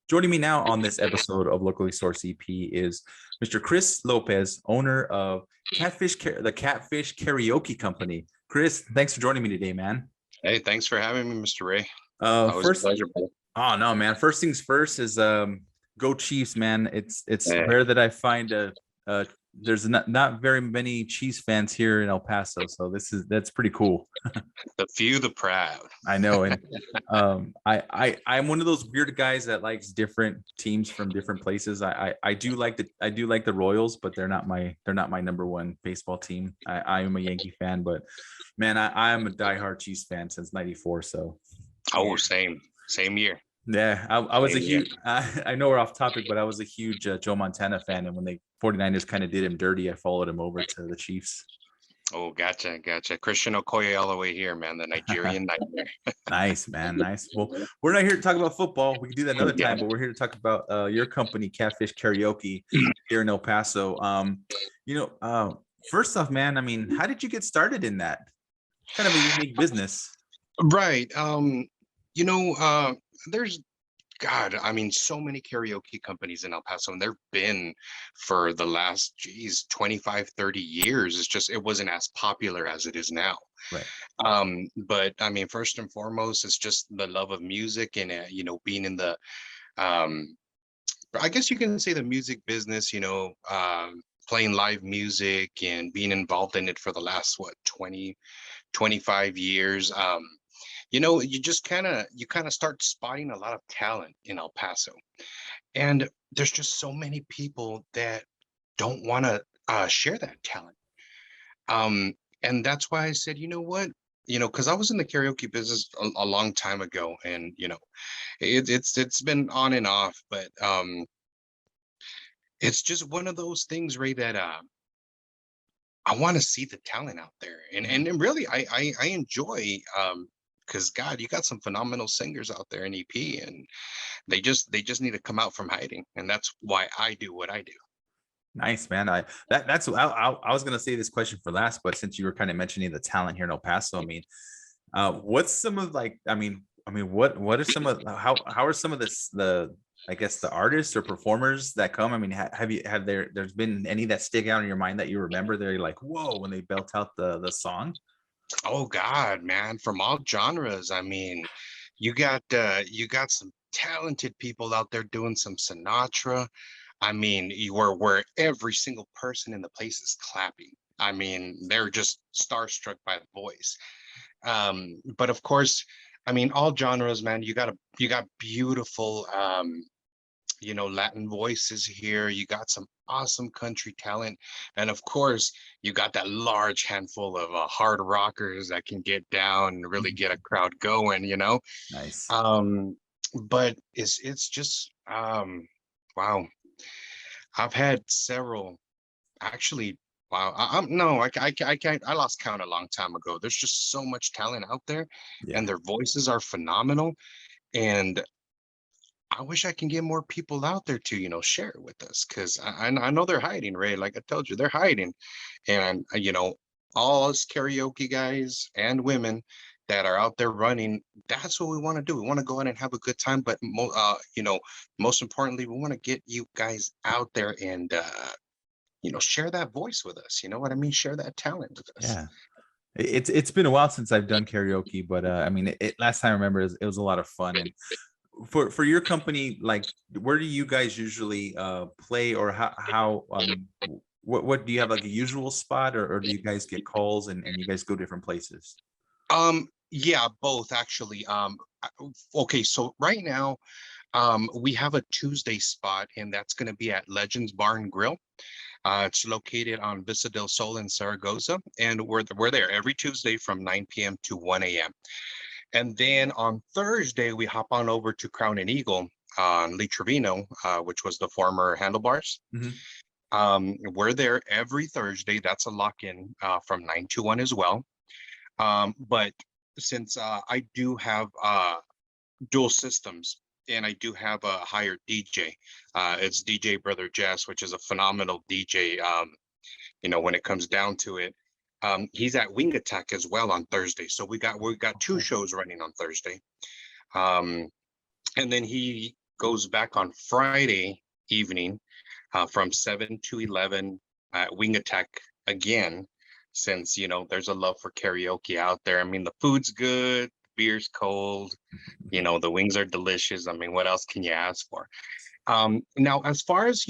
Joining me now on this episode of Locally Sourced EP is Mr. Chris Lopez, owner of the Catfish Karaoke Company. Chris, thanks for joining me today, man. Hey, thanks for having me, Mr. Ray. Always a First, pleasure, bro. oh no, man. First things first is go Chiefs, man. It's Yeah, rare that I find a there's not very many Chiefs fans here in El Paso, so that's pretty cool. the few, the proud. I know, and I'm one of those weird guys that likes different teams from different places. I do like the Royals, but they're not my number one baseball team. I am a Yankee fan, but man, I am a diehard Chiefs fan since '94. So Oh, same year. yeah, I was a Same year. huge. I know we're off topic, but I was a huge Joe Montana fan, and when the 49ers kind of did him dirty, I followed him over to the Chiefs. Oh, gotcha. Christian Okoye all the way here, man. The Nigerian nightmare. Nice, man. Nice. Well, we're not here to talk about football. We can do that another Yeah. time, but we're here to talk about your company, Catfish Karaoke, here in El Paso. First off, man, I mean, how did you get started in that? Kind of a unique business. Right. You know, there's so many karaoke companies in El Paso, and there've been for the last 25, 30 years. It's just it wasn't as popular as it is now. Right. But I mean, first and foremost, it's just the love of music and being in the um I guess you can say the music business, playing live music and being involved in it for the last 25 years. You kind of start spotting a lot of talent in El Paso, and there's just so many people that don't want to share that talent. um and that's why I said, you know what, because I was in the karaoke business a long time ago, and it's been on and off, but it's just one of those things, Ray, that I want to see the talent out there, and really I enjoy, because God, you got some phenomenal singers out there in EP, and they just need to come out from hiding, and that's why I do what I do. Nice, man. I was gonna say this question for last, but since you were kind of mentioning the talent here in El Paso, I mean, what's some of like, what are some of how are some of the I guess the artists or performers that come? I mean, there's been any that stick out in your mind that you remember? They're like, whoa, when they belt out the song. Oh God, man, from all genres. I mean, you got some talented people out there doing some Sinatra. I mean, where every single person in the place is clapping. I mean, they're just starstruck by the voice. But of course, I mean, all genres, man. You got beautiful, Latin voices here. You got some awesome country talent, and of course, you got that large handful of hard rockers that can get down and really get a crowd going. Nice. Um, but it's just wow. I've had several, actually. Wow, I'm no, I can't. I lost count a long time ago. There's just so much talent out there, Yeah. and their voices are phenomenal. And I wish I can get more people out there to, share it with us, because I know they're hiding, Ray. Like I told you, they're hiding, and all us karaoke guys and women that are out there running, that's what we want to do. We want to go out and have a good time, but most importantly, we want to get you guys out there and share that voice with us. You know what I mean? Share that talent with us. Yeah. It's been a while since I've done karaoke, but I mean, last time I remember it was a lot of fun. And for your company, like, where do you guys usually play, or how what do you have, like a usual spot, or do you guys get calls and you guys go different places? Yeah, both actually. Okay, so right now, we have a Tuesday spot, and that's going to be at Legends Bar and Grill. It's located on Vista del Sol in Zaragoza, and we're there every Tuesday from 9 p.m. to 1 a.m. And then on Thursday, we hop on over to Crown and Eagle on Lee Trevino, which was the former Handlebars. Mhm. We're there every Thursday. That's a lock-in from 9 to 1 as well. But since I do have dual systems, and I do have a hired DJ, it's DJ Brother Jess, which is a phenomenal DJ. When it comes down to it, he's at Wing Attack as well on Thursday. So we got two shows running on Thursday. And then he goes back on Friday evening from 7 to 11 at Wing Attack again, since, there's a love for karaoke out there. I mean, the food's good, beer's cold, the wings are delicious. I mean, what else can you ask for? Now, as far as,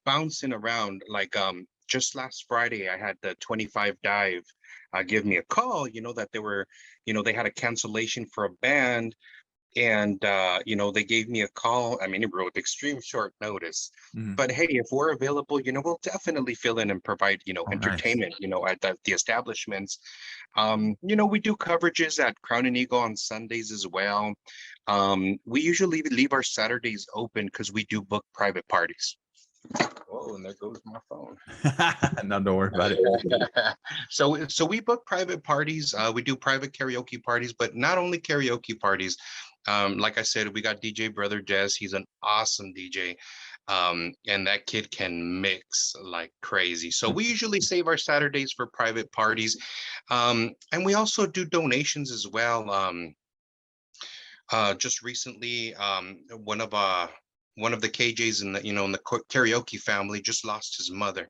bouncing around, like just last Friday, I had the 25 Dive give me a call, that they had a cancellation for a band, and they gave me a call. I mean, it wrote extreme short notice, Mhm. but hey, if we're available, we'll definitely fill in and provide, Oh, nice. entertainment, at the establishments. We do coverages at Crown and Eagle on Sundays as well. We usually leave our Saturdays open because we do book private parties. Oh, and there goes my phone. No, don't worry about it. So we book private parties. We do private karaoke parties, but not only karaoke parties. Like I said, we got DJ Brother Jess. He's an awesome DJ. And that kid can mix like crazy. So we usually save our Saturdays for private parties. And we also do donations as well. Just recently, one of the KJs in the karaoke family just lost his mother.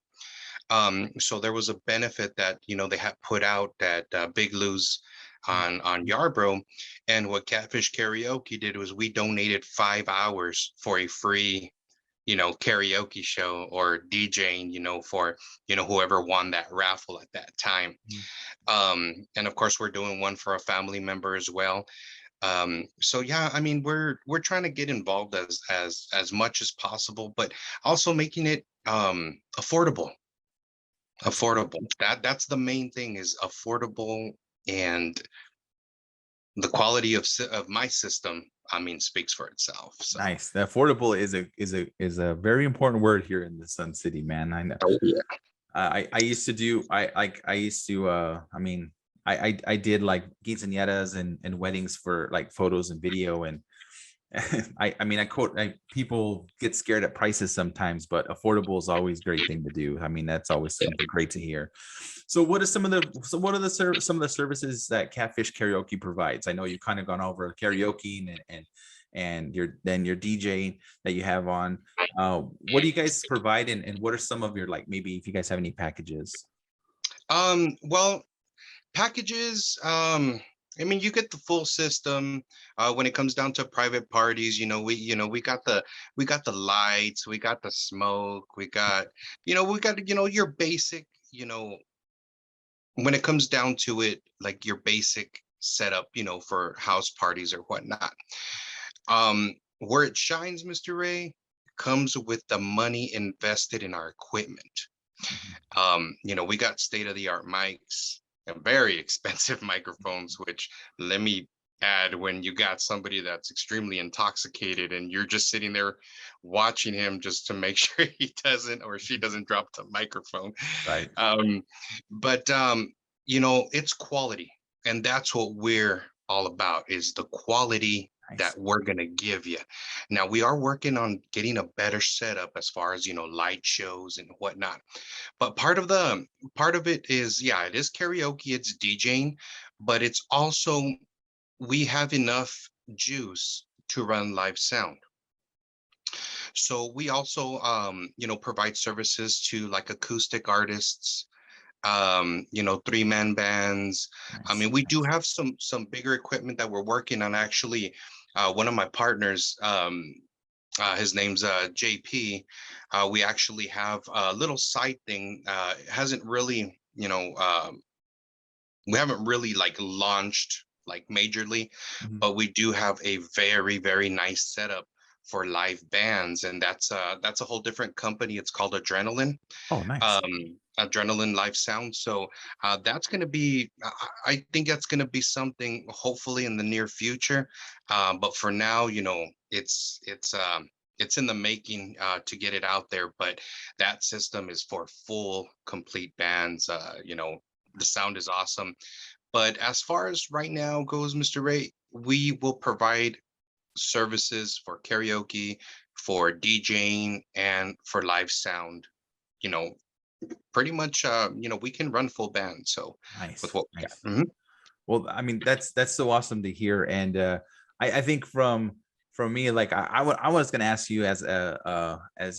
So there was a benefit that they had put out at Big Lou's on Yarborough, and what Catfish Karaoke did was we donated 5 hours for a free karaoke show or DJing, for whoever won that raffle at that time. Mhm. And of course, we're doing one for a family member as well. So yeah, I mean, we're trying to get involved as much as possible, but also making it affordable. That's Affordable. That's the main thing, is affordable, and the quality of my system, I mean, speaks for itself. So nice. The affordable is a very important word here in the Sun City, man. I know. oh yeah. I used to do I used to I mean I did like quinceañeras and weddings for like photos and video, and I mean people get scared at prices sometimes, but affordable is always a great thing to do. I mean, that's always something great to hear. So what are some of the services that Catfish Karaoke provides? I know you kind of gone over karaoke and your DJ that you have on. What do you guys provide, and what are some of your, like, maybe if you guys have any packages? Well, packages, I mean, you get the full system. When it comes down to private parties, we got the lights, we got the smoke, we got your basic, when it comes down to it, like your basic setup, for house parties or whatnot. Where it shines, Mr. Ray, comes with the money invested in our equipment. Mhm. We got state-of-the-art mics and very expensive microphones, which, let me add, when you got somebody that's extremely intoxicated and you're just sitting there watching him just to make sure he doesn't or she doesn't drop the microphone. Right. Um, but it's quality, and that's what we're all about, is the quality Nice. that we're going to give you. Now, we are working on getting a better setup as far as light shows and whatnot, but part of it is, yeah, it is karaoke, it's DJing, but it's also, we have enough juice to run live sound. So we also provide services to like acoustic artists, 3-man bands. I Nice. mean, we do have some bigger equipment that we're working on. Actually, one of my partners, his name's JP. We actually have a little side thing. It hasn't really, we haven't really like launched like majorly, Mhm. but we do have a very, very nice setup for live bands, and that's a whole different company. It's called Oh, nice. Adrenaline Live Sound. So that's going to be, I think that's going to be something hopefully in the near future. But for now, it's in the making to get it out there. But that system is for full, complete bands. The sound is awesome. But as far as right now goes, Mr. Ray, we will provide services for karaoke, for DJing, and for live sound. You know, Pretty much, we can run full band. So with Nice. what we got. Nice. Well, I mean, that's so awesome to hear. And I think from from me, like I was gonna ask you as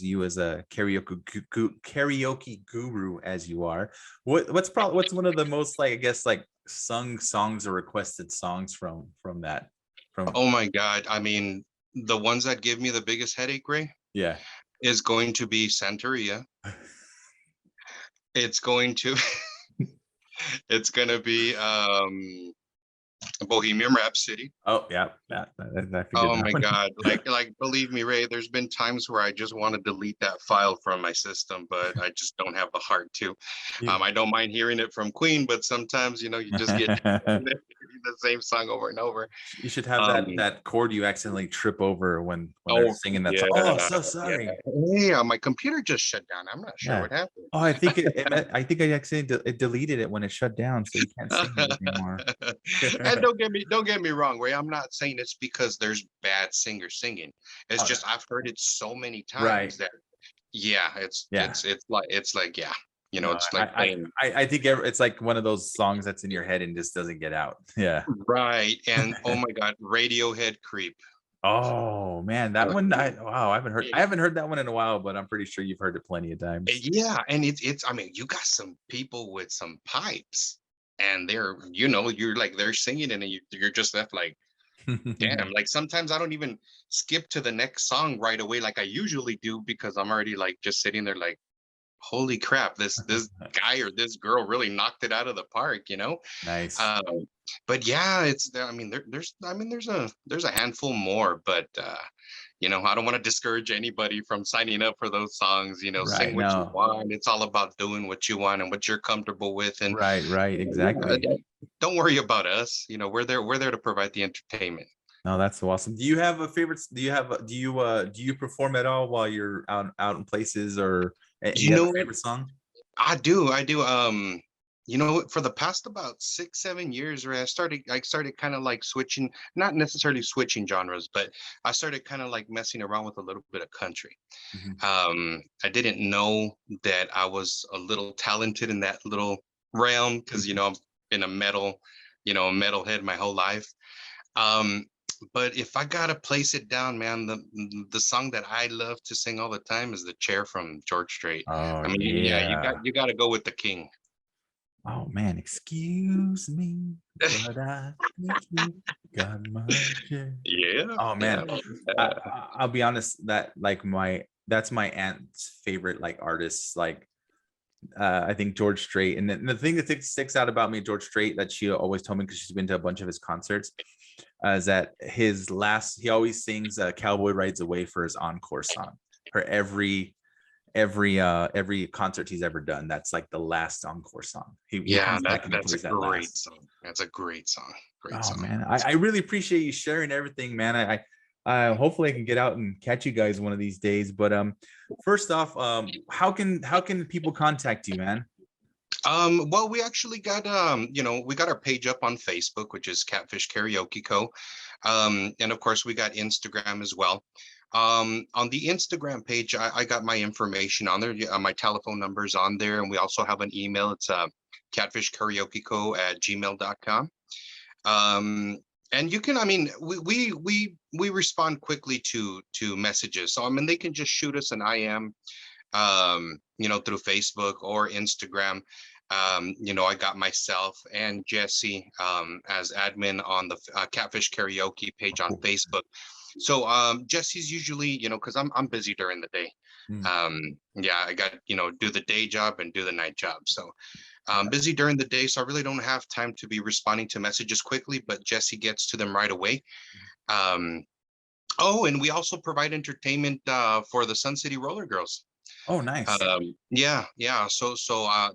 you as a karaoke guru as you are, what's one of the most like I guess like sung songs or requested songs from that from Oh my God. I mean, the ones that give me the biggest headache, Ray, yeah. is going to be Santeria. It's going to it's gonna be Bohemian Rhapsody. Oh yeah, I figured Oh that my one. God. Like believe me, Ray, there's been times where I just want to delete that file from my system, but I just don't have the heart to. You- I don't mind hearing it from Queen, but sometimes, you just get the same song over and over. You should have Um, that chord you accidentally trip over when they're oh singing that yeah, song. Oh, so yeah. sorry. Yeah, my computer just shut down. I'm not sure Yeah. what happened. Oh, I think I think I accidentally it deleted it when it shut down, so you can't sing it anymore. And don't get me wrong, Ray. I'm not saying it's because there's bad singers singing. It's Oh, no. just I've heard it so many Right. times that yeah, it's Yeah. it's it's like yeah, No, it's like saying I think it's like one of those songs that's in your head and just doesn't get out. Yeah. right. And oh my God, Radiohead Creep. Oh man, that Uh, one wow, I eh, haven't heard that one in a while, but I'm pretty sure you've heard it plenty of times. yeah, and it's I mean, you got some people with some pipes, and you're like they're singing, and you're just left like, damn. Like sometimes I don't even skip to the next song right away like I usually do because I'm already like just sitting there like, holy crap, this guy or this girl really knocked it out of the park. Nice. Um, but yeah, I mean there's a handful more, but I don't want to discourage anybody from signing up for those songs. Sing Right. what you No. want. It's all about doing what you want and what you're comfortable with. And Right. yeah, Exactly. don't worry about us. We're there to provide the entertainment. No, that's awesome. Do you have a favorite? Do you perform at all while you're out in places, or do You you have know a what? favorite song? I do. For the past about 6, 7 years, right, I started kind of like switching, not necessarily switching genres, but I started kind of like messing around with a little bit of country. Mhm. I didn't know that I was a little talented in that little realm because I've been a metalhead my whole life. Um, but if I gotta place it down, man, the song that I love to sing all the time is "The Chair" from George Strait. Oh I mean, yeah, you got yeah. you got to go with the king. Oh man, excuse me, but I think you got my chair. Yeah, Oh yeah. man, I'll be honest that like that's my aunt's favorite like artist. Like I think George Strait, and the thing that sticks out about me, George Strait, that she always told me because she's been to a bunch of his concerts, is that he always sings "Cowboy Rides Away" for his encore song for every concert he's ever done. That's like the last encore song. He Yeah, comes back that and he that's a plays that great last. song. That's a great song. Great Oh song. man, I really appreciate you sharing everything, man. Hopefully I can get out and catch you guys one of these days. But first off, how can people contact you, man? Well, we actually got we got our page up on Facebook, which is Catfish Karaoke Co. And of course we got Instagram as well. On the Instagram page, I got my information on there. Yeah, my telephone number's on there, and we also have an email. It's catfishkaraokeco@gmail.com. Um, and you can, I mean, we respond quickly to messages. So I mean, they can just shoot us an IM through Facebook or Instagram. I got myself and Jesse as admin on the Catfish Karaoke page on Oh, Facebook. So Jesse's usually, because I'm busy during the day. mm, Yeah, I got do the day job and do the night job. So busy during the day, so I really don't have time to be responding to messages quickly. But Jesse gets to them right away. Um, oh, and we also provide entertainment for the Sun City Roller Girls. oh, nice. Yeah, yeah. So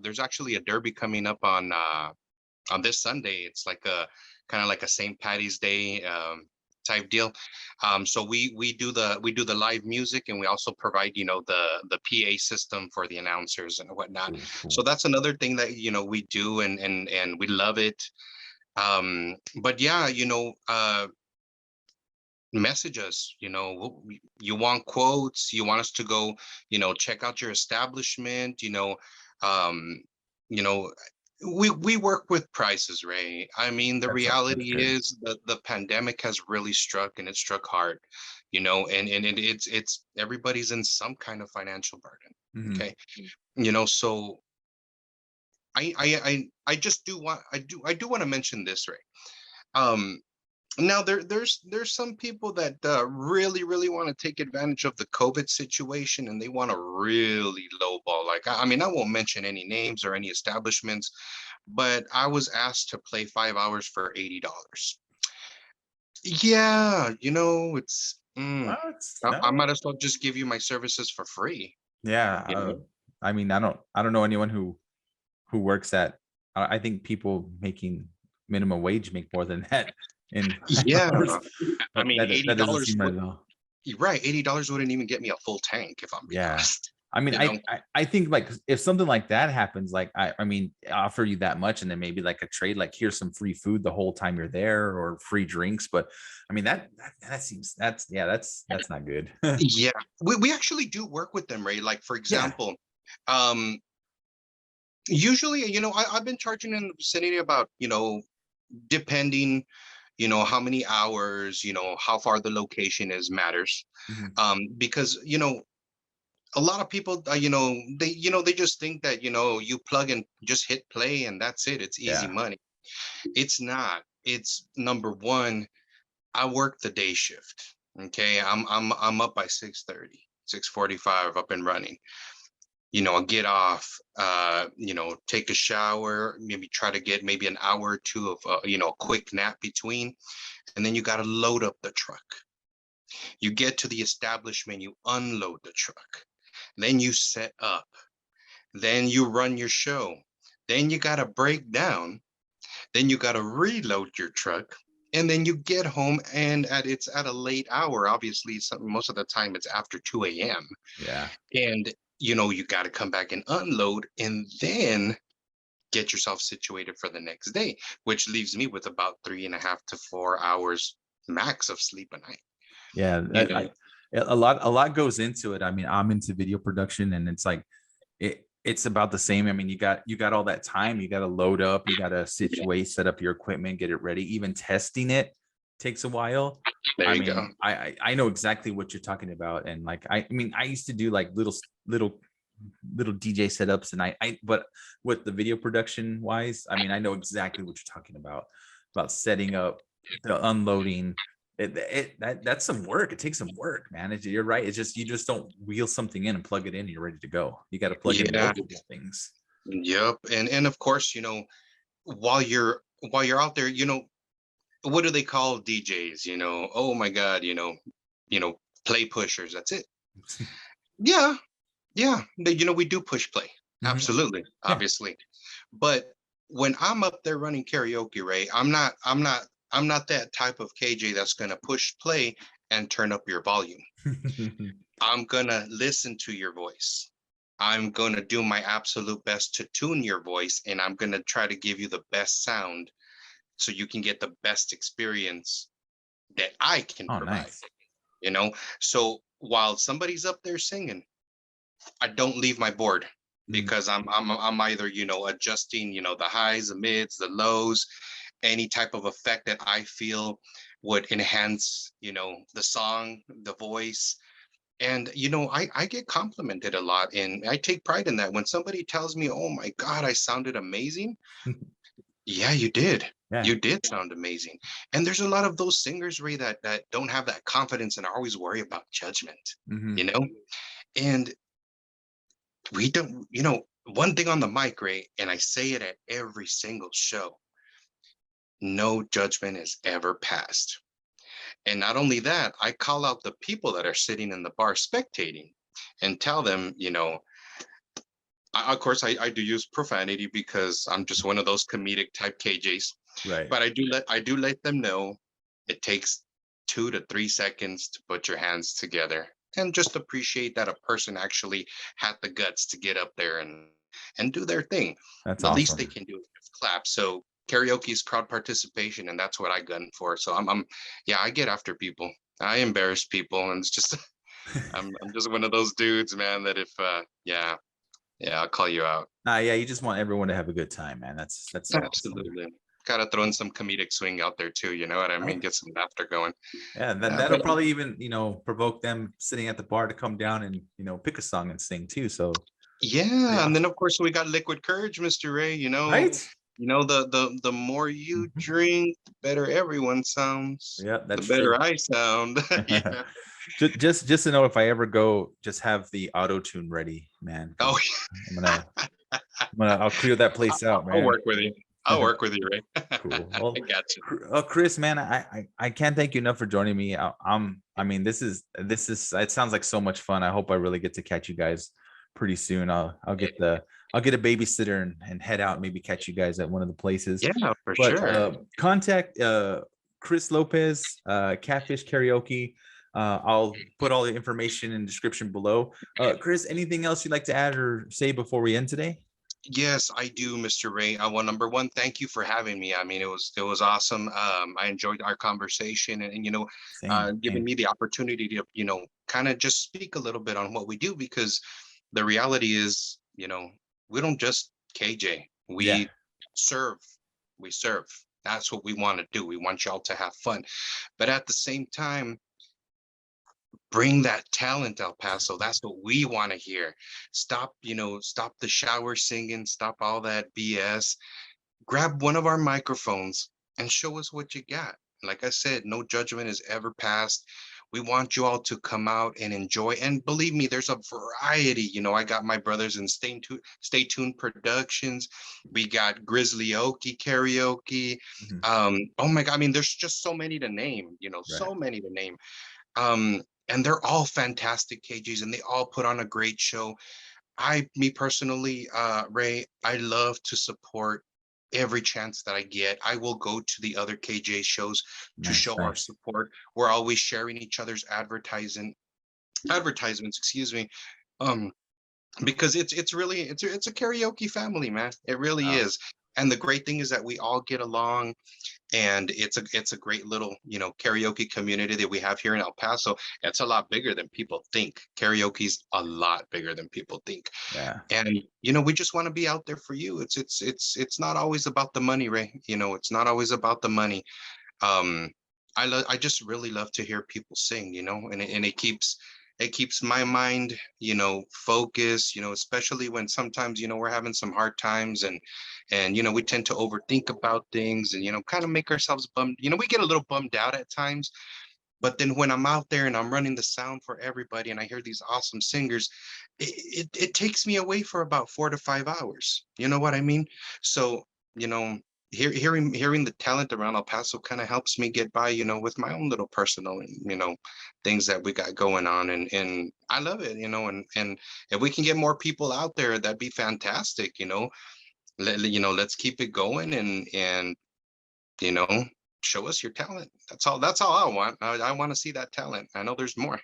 there's actually a derby coming up on this Sunday. It's like a kind of like a St. Patty's Day type deal. So we do the live music, and we also provide the PA system for the announcers and whatnot. Cool, So cool. that's another thing that we do, and we love it. But yeah, message us. You want quotes, you want us to go check out your establishment. um you know we work with prices, Ray. I mean, the That's reality good. is that the pandemic has really struck, and it struck hard, you know, and it's everybody's in some kind of financial burden. Mhm. Okay. You know, so I just do want I do want to mention this, Ray. Um Now there's some people that really want to take advantage of the COVID situation, and they want to really lowball. Like I mean, I won't mention any names or any establishments, but I was asked to play 5 hours for $80. Yeah, you know, What? I No. might as well just give you my services for free. Yeah, You know? I mean, I don't know anyone who works at I think people making minimum wage make more than that in 5 Yeah, hours, I but mean, eighty that doesn't dollars seem right would at all. you're right. $80 wouldn't even get me a full tank, if I'm being Yeah. honest. I mean, You know? I think, like, if something like that happens, like, I mean, offer you that much and then maybe, like, a trade, like, here's some free food the whole time you're there or free drinks, but, I mean, that seems that's not good. Yeah, we actually do work with them, Ray. Like for Yeah. example, um, usually, you know, I've been charging in the vicinity about, you know, depending, you know, how many hours, you know, how far the location is matters. Mhm. Because, you know, a lot of people, you know, they just think that, you know, you plug and just hit play and that's it. It's easy Yeah. money. It's not. It's number one, I work the day shift. Okay. I'm up by 6:30, 6:45, up and running. You know, I'll get off, you know, take a shower, maybe try to get maybe an hour or two of, you know, a quick nap between, and then you got to load up the truck. You get to the establishment, you unload the truck, then you set up, then you run your show, then you got to break down, then you got to reload your truck, and then you get home, and it's at a late hour. Obviously, most of the time it's after 2 a.m. Yeah. And you know you got to come back and unload, and then get yourself situated for the next day, which leaves me with about 3.5 to 4 hours max of sleep a night. Yeah, You that know, a lot goes into it. I mean, I'm into video production and it's like it's about the same. I mean, you got all that time, you got to load up, you got to situate, set up your equipment, get it ready. Even testing it takes a while. there I you go. mean, I know exactly what you're talking about, and like I mean, I used to do like little DJ setups, and I but with the video production wise, I mean, I know exactly what you're talking about setting up, the unloading. That's some work. It takes some work, man. You're right. It's just you just don't wheel something in and plug it in, and you're ready to go. You got to plug in Yeah. multiple things. Yep. And of course, you know, while you're out there, you know, what do they call DJs? You know, oh my God, you know, play pushers. That's it. Yeah, yeah. You know, we do push play. Mhm. Absolutely, Yeah. obviously. But when I'm up there running karaoke, Ray, I'm not that type of KJ that's gonna push play and turn up your volume. I'm gonna listen to your voice. I'm gonna do my absolute best to tune your voice, and I'm gonna try to give you the best sound so you can get the best experience that I can Oh, provide, nice. you know? So while somebody's up there singing, I don't leave my board Mhm. because I'm either, you know, adjusting, you know, the highs, the mids, the lows, any type of effect that I feel would enhance, you know, the song, the voice. And you know, I get complimented a lot, and I take pride in that. When somebody tells me, "Oh my God, I sounded amazing," yeah, you did. Yeah. You did sound amazing. And there's a lot of those singers, Ray, that don't have that confidence and are always worry about judgment, you Mhm. know? And we don't, you know, one thing on the mic, Ray, and I say it at every single show, no judgment is ever passed. And not only that, I call out the people that are sitting in the bar spectating and tell them, you know, of course, I do use profanity because I'm just one of those comedic type KJs. Right. But I do let them know it takes 2 to 3 seconds to put your hands together and just appreciate that a person actually had the guts to get up there and do their thing. That's The least they awesome. can do is just clap. So karaoke is crowd participation, and that's what I gun for. So yeah, I get after people. I embarrass people, and it's just I'm just one of those dudes, man. That if yeah, Yeah, I'll call you out. Nah, yeah, you just want everyone to have a good time, man. That's so awesome. Absolutely. Gotta throw in some comedic swing out there too, you know what I mean? Right? Get some laughter going. Yeah, and then Yeah, that'll but probably even, provoke them sitting at the bar to come down and, pick a song and sing too. So pretty yeah, and then awesome. of course we got liquid courage, Mr. Ray. Right? The more you drink, the better everyone sounds. Yeah, The that's true. better I sound. Yeah. Just to know, if I ever go, just have the auto tune ready, man. Oh, Because I'm gonna I'll clear that place out, I'll man. work with you. I'll work with you, Ray. Cool. I Well, got you. Chris, man, I can't thank you enough for joining me. I mean, this is it sounds like so much fun. I hope I really get to catch you guys pretty soon. I'll get a babysitter and head out, maybe catch you guys at one of the places. Yeah, for But sure. contact Chris Lopez, Catfish Karaoke. I'll put all the information in the description below. Chris, anything else you'd like to add or say before we end today? Yes, I do, Mr. Ray. Well, number one, thank you for having me. I mean, it was awesome. I enjoyed our conversation, and Same, giving same. me the opportunity to kind of just speak a little bit on what we do, because the reality is, we don't just KJ. Yeah, Serve. We serve. That's what we want to do. We want y'all to have fun, but at the same time, bring that talent, El Paso. That's what we want to hear. Stop the shower singing, stop all that BS. Grab one of our microphones and show us what you got. Like I said, no judgment is ever passed. We want you all to come out and enjoy. And believe me, there's a variety. I got my brothers in Stay Tuned Productions. We got Grizzly Okie Karaoke. mhm, Oh my God. I mean, there's just so many to name, right. so many to name. And they're all fantastic KGs, and they all put on a great show. Me personally, Ray, I love to support every chance that I get. I will go to the other KJ shows to Nice, show our nice. support. We're always sharing each other's advertisements, excuse me. Um, because it's really it's a karaoke family, man. It really Wow, is. And the great thing is that we all get along, and it's a great little karaoke community that we have here in El Paso. It's a lot bigger than people think. Karaoke's a lot bigger than people think. yeah, And we just want to be out there for you. It's not always about the money, Ray. It's not always about the money. um I just really love to hear people sing, and it keeps my mind, focused, especially when sometimes, we're having some hard times, and we tend to overthink about things, and kind of make ourselves bummed. We get a little bummed out at times, but then when I'm out there and I'm running the sound for everybody and I hear these awesome singers, it takes me away for about 4 to 5 hours. You know what I mean? So, you know, hearing the talent around El Paso kind of helps me get by, with my own little personal, things that we got going on. And I love it, and if we can get more people out there, that'd be fantastic. Let's keep it going, and you know show us your talent. That's all I want. I want to see that talent. I know there's more.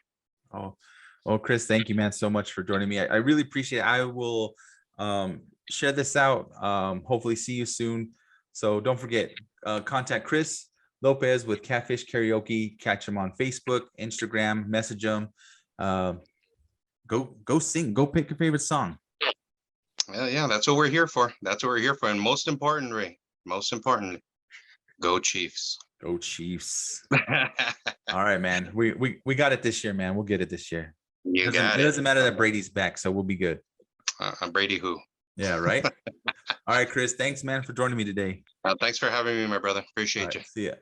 oh, well, Chris, thank you, man, so much for joining me. I really appreciate it. I will share this out. Hopefully see you soon. So don't forget, contact Chris Lopez with Catfish Karaoke. Catch him on Facebook, Instagram, message him. Uh, go sing, go pick your favorite song. Well, yeah, that's what we're here for. That's what we're here for. And most importantly, go Chiefs. Go Chiefs. All right, man. We got it this year, man. We'll get it this year. You It got it. doesn't matter that Brady's back, so we'll be good. I'm Brady who. Yeah, right. All right, Chris. Thanks, man, for joining me today. Thanks for having me, my brother. All Appreciate right, you. see ya.